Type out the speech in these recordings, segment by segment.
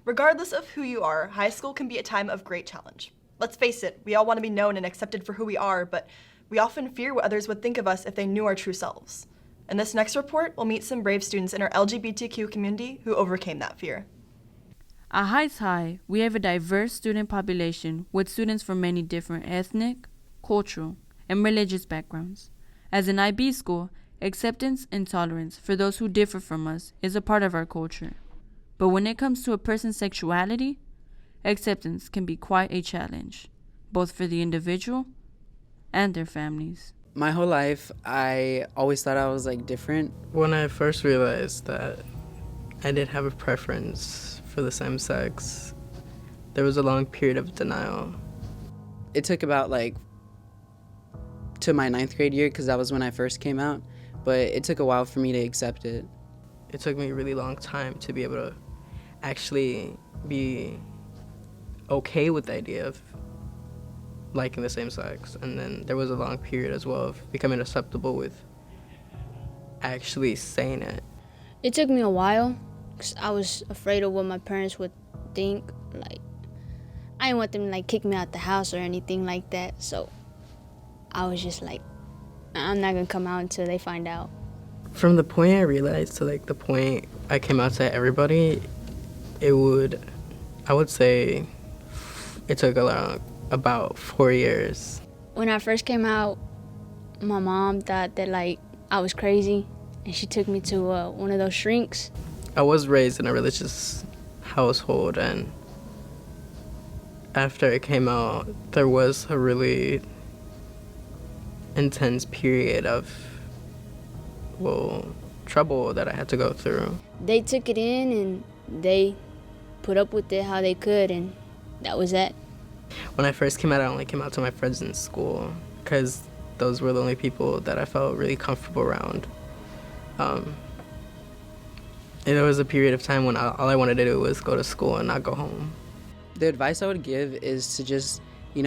Regardless of who you are, high school can be a time of great challenge. Let's face it, we all want to be known and accepted for who we are, but we often fear what others would think of us if they knew our true selves. In this next report, we'll meet some brave students in our LGBTQ community who overcame that fear. At Heights High, we have a diverse student population with students from many different ethnic, cultural, and religious backgrounds. As an IB school, acceptance and tolerance for those who differ from us is a part of our culture. But when it comes to a person's sexuality, acceptance can be quite a challenge, both for the individual and their families. My whole life, I always thought I was different. When I first realized that I did have a preference for the same sex, there was a long period of denial. It took about to my 9th grade year, because that was when I first came out, but it took a while for me to accept it. It took me a really long time to be able to actually be okay with the idea of liking the same sex. And then there was a long period as well of becoming acceptable with actually saying it. It took me a while because I was afraid of what my parents would think. I didn't want them to kick me out the house or anything like that. So I was just I'm not gonna come out until they find out. From the point I realized to the point I came out to everybody, I would say it took about 4 years. When I first came out, my mom thought that I was crazy, and she took me to one of those shrinks. I was raised in a religious household, and after it came out, there was a really intense period of trouble that I had to go through. They took it in and they put up with it how they could, and that was that. When I first came out, I only came out to my friends in school because those were the only people that I felt really comfortable around. There was a period of time when all I wanted to do was go to school and not go home. The advice I would give is to just,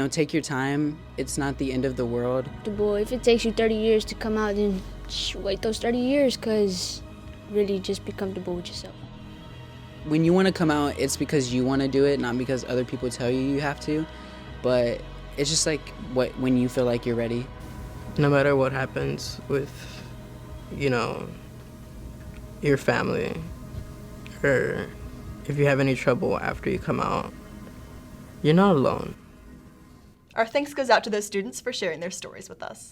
take your time. It's not the end of the world. If it takes you 30 years to come out, then wait those 30 years, because really just be comfortable with yourself. When you want to come out, it's because you want to do it, not because other people tell you have to. But it's just when you feel like you're ready. No matter what happens with, your family, or if you have any trouble after you come out, you're not alone. Our thanks goes out to those students for sharing their stories with us.